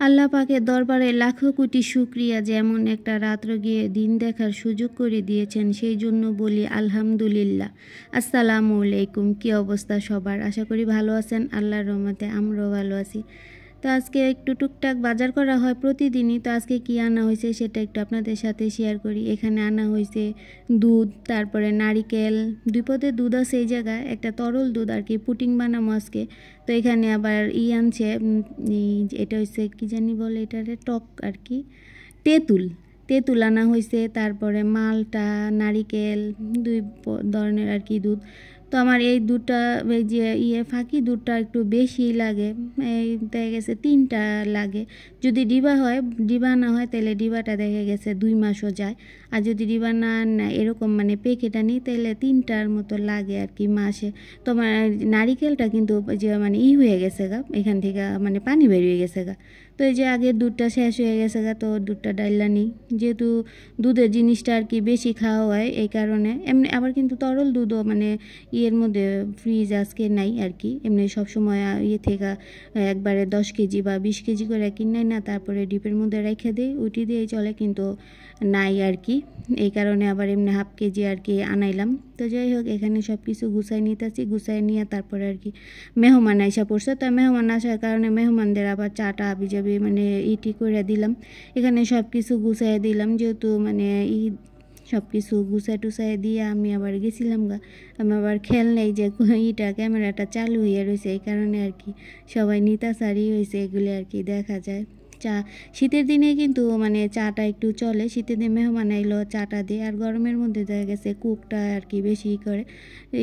আল্লাহ পাকের দরবারে লাখো কোটি শুকরিয়া যে এমন একটা রাত্র গিয়ে দিন দেখার সুযোগ করে দিয়েছেন, সেই জন্য বলি আলহামদুলিল্লাহ। আসসালামু আলাইকুম। কী অবস্থা সবার? আশা করি ভালো আছেন। আল্লাহর রহমতে আমরাও ভালো আছি। তো আজকে একটু টুকটাক বাজার করা হয় প্রতিদিনই। তো আজকে কি আনা হয়েছে সেটা একটু আপনাদের সাথে শেয়ার করি। এখানে আনা হয়েছে দুধ, তারপরে নারিকেল, 2 পদের দুধ আছে এই জায়গায়, একটা তরল দুধ আর কি, পুটিং বানাবো আজকে। তো এখানে আবার আনছে, এটা হচ্ছে কি জানি বলে, এটারে টক আর কি, তেঁতুল তেঁতুল আনা হয়েছে। তারপরে মালটা, নারিকেল, 2 ধরনের আর কি দুধ। তো আমার এই দুধটা, এই যে ফাঁকি দুধটা একটু বেশি লাগে, এই দেখা গেছে 3টা লাগে। যদি ডিবা হয়, ডিবা না হয় তাহলে ডিবাটা দেখা গেছে 2 মাসও যায়। আর যদি ডিবা না এরকম মানে প্যাকেটটা নিই তাহলে 3টার মতো লাগে আর কি মাসে। তো নারিকেলটা কিন্তু যে মানে হয়ে গেছে গা, এখান থেকে মানে পানি বেরিয়ে গেছে গা। তো এই যে আগের দুধটা শেষ হয়ে গেছে গা, তো দুধটা ডাইলা নিই, যেহেতু দুধের জিনিসটা আর কি বেশি খাওয়া হয় এই কারণে। এমনি আবার কিন্তু তরল দুধও মানে এর মধ্যে ফ্রিজ আজকে নাই আর কি, এমনি সবসময় থেকে একবারে 10 কেজি বা 20 কেজি করে কিনাই না, তারপরে ডিপের মধ্যে রেখে দিই, উঠি দিয়েই চলে, কিন্তু নাই আর কি। এই কারণে আবার এমনি হাফ কেজি আর কি আনাইলাম। তো যাই হোক, এখানে সব কিছু গুছাই নিতেছি, গুছাই নিয়ে তারপরে আর কি মেহমান আইসা পড়ছে। তো মেহমান আসার কারণে মেহমানদের আবার চাটা আবিজাবি মানে ইটি করে দিলাম। এখানে সব কিছু গুছাই দিলাম, যেহেতু মানে সব কিছু গুছাই টুছাই দিয়ে আমি আবার গেছিলাম গা। আমি আবার খেয়াল নেই যে ক্যামেরাটা চালু হয়ে রয়েছে, এই কারণে আর কি সবাই নিতাসারি হয়েছে, এগুলি আর কি দেখা যায়। চা শীতের দিনে কিন্তু মানে চাটা একটু চলে, শীতের দিনে মেহমান আইলো চাটা দিয়ে, আর গরমের মধ্যে দেখা গেছে কুকটা আর কি বেশি করে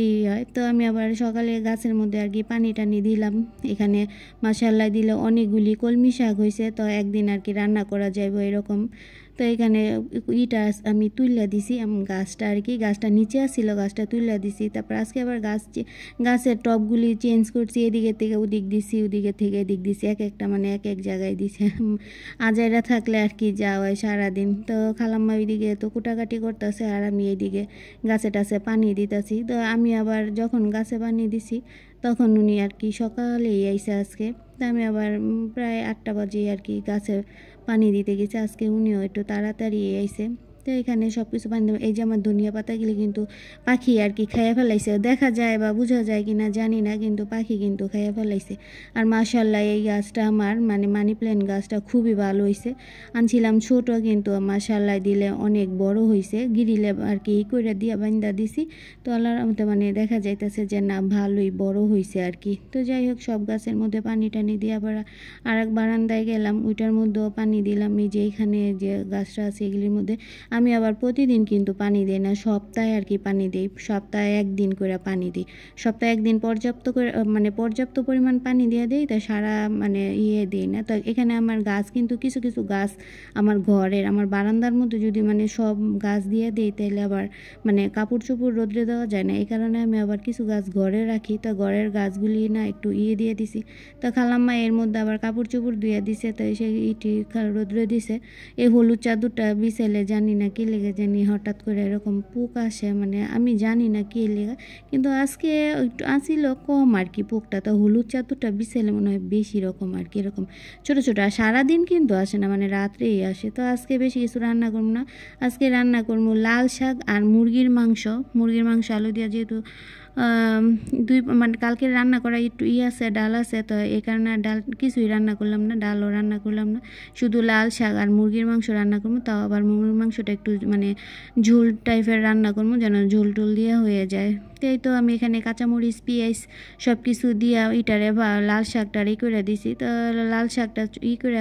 এই হয়। তো আমি আবার সকালে গাছের মধ্যে আর কি পানি টানি দিলাম। এখানে মাশাআল্লাহ দিলে অনেকগুলি কলমি শাক হয়েছে, তো একদিন আর কি রান্না করা যাবে এরকম। তো এখানে আমি তুইলা দিছি, গাছটা আর কি, গাছটা নিচে আসছিল, গাছটা তুইলা দিছি। তারপর আজকে আবার গাছের টবগুলি চেঞ্জ করছি, এদিকে থেকে ওদিক দিছি, ওদিকে থেকে এদিক দিছি, এক একটা মানে এক এক জায়গায় দিছে। আজাইরা থাকলে আর কি যাওয়া হয় সারাদিন। তো খালাম্মা ওইদিকে তো কুটাকাটি করতেছে, আর আমি এইদিকে গাছে টাছে পানি দিতেছি। তো আমি আবার যখন গাছে পানি দিছি তখন উনি আর কি সকালেই আইসে আজকে। তো আমি আবার প্রায় 8টা বাজে আর কি গাছে পানি দিতে গেছে, আজকে উনিও একটু তাড়াতাড়ি আইসে। তো এখানে সব কিছু পানি, এই যে আমার ধনিয়া পাতাগুলি কিন্তু পাখি আর কি খাইয়া ফেলাইছে, দেখা যায় বা বোঝা যায় কি না জানি না, কিন্তু পাখি কিন্তু খাইয়া ফেলাইছে। আর মাশাআল্লাহ এই গাছটা আমার মানে মানি প্ল্যান্ট গাছটা খুবই ভালো হয়েছে। আনছিলাম ছোটো, কিন্তু মাশাআল্লাহ দিলে অনেক বড় হয়েছে, গিরিলে আর কি করে দিয়া বান্দা দিছি। তো আল্লাহর রহমতে মানে দেখা যাইতেছে যে না, ভালোই বড় হয়েছে আর কি। তো যাই হোক, সব গাছের মধ্যে পানি টানি দিয়ে আবার আর এক বারান্দায় গেলাম, ওইটার মধ্যেও পানি দিলাম। এই যে এখানে যে গাছটা আছে এগুলির মধ্যে আমি আবার প্রতিদিন কিন্তু পানি দিই না, সপ্তাহে আর কি পানি দিই, সপ্তাহে 1 দিন করে পানি দিই। সপ্তাহে 1 দিন পর্যাপ্ত করে মানে পর্যাপ্ত পরিমাণ পানি দিয়ে দিই, তা সারা মানে দিই না। তো এখানে আমার গাছ কিন্তু কিছু কিছু গাছ আমার ঘরের, আমার বারান্দার মধ্যে যদি মানে সব গাছ দিয়ে দিই তাহলে আবার মানে কাপড় চোপড় রোদ্রে দেওয়া যায় না, এই কারণে আমি আবার কিছু গাছ ঘরে রাখি। তো ঘরের গাছগুলি না একটু দিয়ে দিছি। তো খালাম্মা এর মধ্যে আবার কাপড় চোপড় ধুয়ে দিছে, তো সেই রোদ্রে দিছে। এই হলুদ চাদরটা বিছাইলে জানি না কি লেগে জানি হঠাৎ করে এরকম পোক আসে, মানে আমি জানি না কি লেগে, কিন্তু আজকে একটু আসিল কম আর কি পোকটা। তো হলুদ চাদরটা বিছাইলে মনে হয় বেশি রকম আর কি, এরকম ছোটো ছোটো, আর সারাদিন কিন্তু আসে না, মানে রাত্রেই আসে। তো আজকে বেশি কিছু রান্না করবো না, আজকে রান্না করবো লাল শাক আর মুরগির মাংস আলু দিয়া, যেহেতু মানে কালকে রান্না করা একটু আছে, ডাল আছে, তো এই কারণে ডাল কিছুই রান্না করলাম না, ডালও রান্না করলাম না, শুধু লাল শাক আর মুরগির মাংস রান্না করবো। তাও আবার মুরগির মাংসটা একটু মানে ঝোল টাইপের রান্না করবো, যেন ঝোল টোল দিয়ে হয়ে যায়। তাই তো আমি এখানে কাঁচামরিচ পেঁয়াজ সব কিছু দিয়া ইটারে বা লাল শাকটা করে দিছি। তো লাল শাকটা করে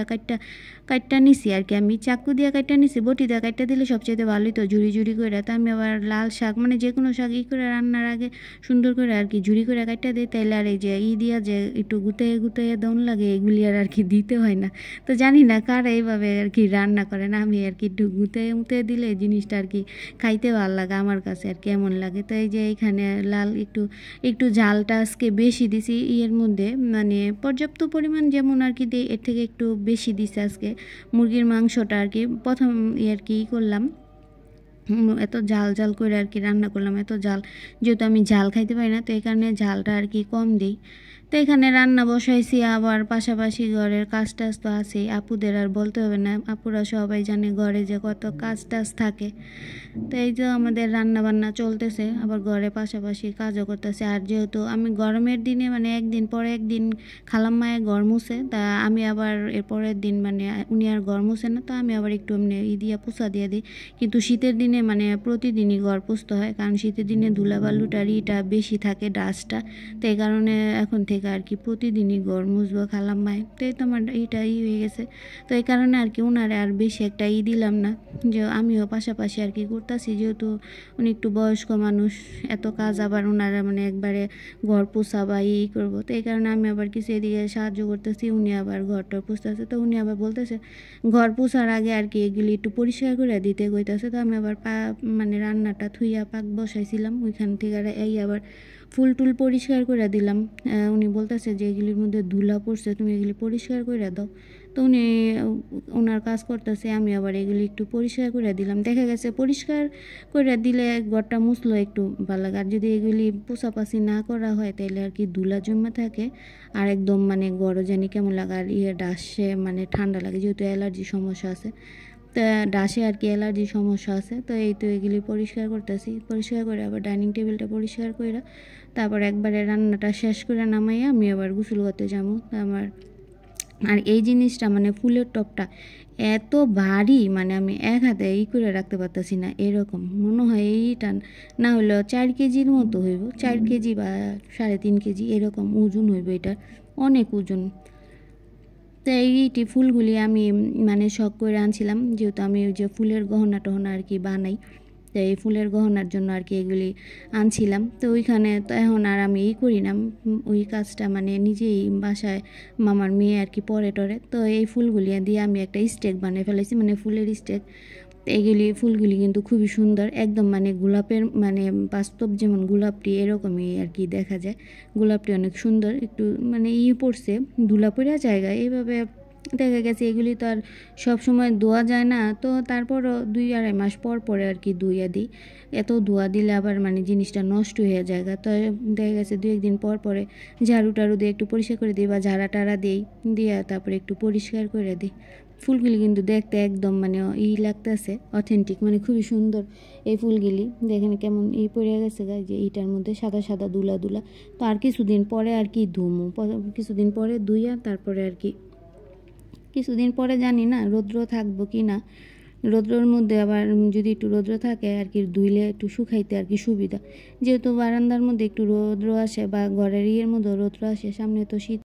কাটটা নিছি আর কি, আমি চাকু দিয়ে কাটটা নিছি, বটি দিয়ে কাটটা দিলে সবচেয়ে ভালোই, তো ঝুড়ি ঝুড়ি করে। তো আমি আবার লাল শাক মানে যে কোনো শাক করে রান্নার আগে সুন্দর করে আর কি ঝুড়ি করে কাটটা দিই, তাইলে আর এই যে দিয়া যে একটু গুতাইয়ে দন লাগে, এগুলি আর কি দিতে হয় না। তো জানি না কারা এইভাবে আর কি রান্না করে না, আমি আর কি একটু গুতাইয়ে দিলে জিনিসটা আর কি খাইতে ভালো লাগে, আমার কাছে আর কেমন লাগে। তো এই যে এইখানে লাল একটু ঝালটা আজকে বেশি দিছি এর মধ্যে, মানে পর্যাপ্ত পরিমাণ যেমন আর কি দিই, এর থেকে একটু বেশি দিছি আজকে মুরগির মাংসটা আর কি। প্রথম আর কি করলাম, এত ঝাল করে আর কি রান্না করলাম, এত ঝাল যেহেতু আমি ঝাল খাইতে পারি না, তো এই কারণে ঝালটা আর কি কম দিই। তো এখানে রান্না বসাইছি, আবার পাশাপাশি ঘরের কাজ টাজ তো আছেই, আপুদের আর বলতে হবে না, আপুরা সবাই জানে ঘরে যে কত কাজ টাজ থাকে। তো এই যে আমাদের রান্না বান্না চলতেছে, আবার ঘরে পাশাপাশি কাজও করতেছে। আর যেহেতু আমি গরমের দিনে মানে একদিন পরে একদিন খালাম্মায় ঘর মুছে, তা আমি আবার এর পরের দিন মানে উনি আর ঘর মুছে না, তো আমি আবার একটু এমনি দিয়া পোছা দিয়ে দিই। কিন্তু শীতের দিনে মানে প্রতিদিনই ঘর পুছতে হয়, কারণ শীতের দিনে ধুলাবালুটার ইটা বেশি থাকে, ডাস্টটা। তো এই কারণে এখন থেকে আর কি প্রতিদিনই ঘর মুছবো খালাম্মায়। তো এই তো আমার এইটাই হয়ে গেছে। তো এই কারণে আর কি ওনারে আর বেশি একটা দিলাম না, যে আমিও পাশাপাশি আর কি করতেছি, যেহেতু উনি একটু বয়স্ক মানুষ, এত কাজ আবার ওনারা মানে একবারে ঘর পোছা বা করবো। তো এই কারণে আমি আবার কিছু এদিকে সাহায্য করতেছি, উনি আবার ঘরটা পুষতেছে। তো উনি আবার বলতেছে ঘর পোছার আগে আর কি এগুলি একটু পরিষ্কার করে দিতে কইতেছে। তো আমি আবার মানে রান্নাটা থুইয়া পাক বসাইছিলাম, ওইখান থেকে এই আবার ফুল টুল পরিষ্কার করে দিলাম। উনি বলতেছে যে এগুলির মধ্যে ধুলা পড়ছে, তুমি এগুলি পরিষ্কার করে দাও। তো উনি ওনার কাজ করতেছে, আমি আবার এগুলি একটু পরিষ্কার করে দিলাম। দেখা গেছে পরিষ্কার করে দিলে ঘরটা মুছলো একটু ভালো লাগে। আর যদি এগুলি পোছাপাছি না করা হয় তাহলে আর কি ধুলা জমা থাকে, আর একদম মানে গরম জানি কেমন লাগে, আর ডাসে মানে ঠান্ডা লাগে, যেহেতু অ্যালার্জি সমস্যা আছে। তো ডাসে আর কি অ্যালার্জি সমস্যা আছে। তো এই তো এগুলি পরিষ্কার করতেছি, পরিষ্কার করে আবার ডাইনিং টেবিলটা পরিষ্কার করে তারপর একবারে রান্নাটা শেষ করে নামাইয়া আমি আবার গোসল করতে যাবো আমার। আর এই জিনিসটা মানে ফুলের টবটা এত ভারী, মানে আমি এক হাতে করে রাখতে পারতেছি না, এরকম মনে হয় এইটা না হলেও 4 কেজির মতো হইব, 4 কেজি বা 3.5 কেজি এরকম ওজন হইব, এটা অনেক ওজন। তো এইটি ফুলগুলি আমি মানে শখ করে আনছিলাম, যেহেতু আমি ওই যে ফুলের গহনা টহনা আর কি বানাই, তো এই ফুলের গহনার জন্য আর কি এগুলি আনছিলাম। তো ওইখানে তো এখন আর আমি করি না, ওই কাজটা মানে নিজেই বাসায় মামার মেয়ে আর কি পরে টরে। তো এই ফুলগুলি দিয়ে আমি একটা স্টেক বানিয়ে ফেলেছি, মানে ফুলের স্টেক। এইগুলি ফুলগুলি কিন্তু খুবই সুন্দর, একদম মানে গোলাপের মানে বাস্তব যেমন গোলাপটি এরকমই আর কি দেখা যায়। গোলাপটি অনেক সুন্দর, একটু মানে পড়ছে ধুলা পড়া জায়গায় এইভাবে দেখা গেছে। এগুলি তো আর সব সময় ধোয়া যায় না, তো তারপরও 2-2.5 মাস পর পরে আর কি ধুইয়া দিই। এত ধোয়া দিলে আবার মানে জিনিসটা নষ্ট হয়ে যায়, তো দেখা গেছে 2-1 দিন পর পরে ঝাড়ু টাড়ু দিয়ে একটু পরিষ্কার করে দিই, বা ঝাড়া টাড়া দিই, দিয়ে তারপরে একটু পরিষ্কার করে দিই। ফুলগুলি কিন্তু দেখতে একদম মানে লাগতেছে অথেন্টিক, মানে খুবই সুন্দর এই ফুলগুলি। দেখেন কেমন পড়ে গেছে গায়ে, যে এইটার মধ্যে সাদা সাদা দুলা দুলা। তো আর কিছুদিন পরে আর কি ধুমু, কিছুদিন পরে ধুইয়া তারপরে আর কি কিছুদিন পরে জানি না রৌদ্র থাকবো কি না। রৌদ্রর মধ্যে আবার যদি একটু রৌদ্র থাকে আর কি ধুইলে একটু শুকাইতে আর কি সুবিধা, যেহেতু বারান্দার মধ্যে একটু রৌদ্র আসে বা ঘরের মধ্যে রৌদ্র আসে, সামনে তো শীত।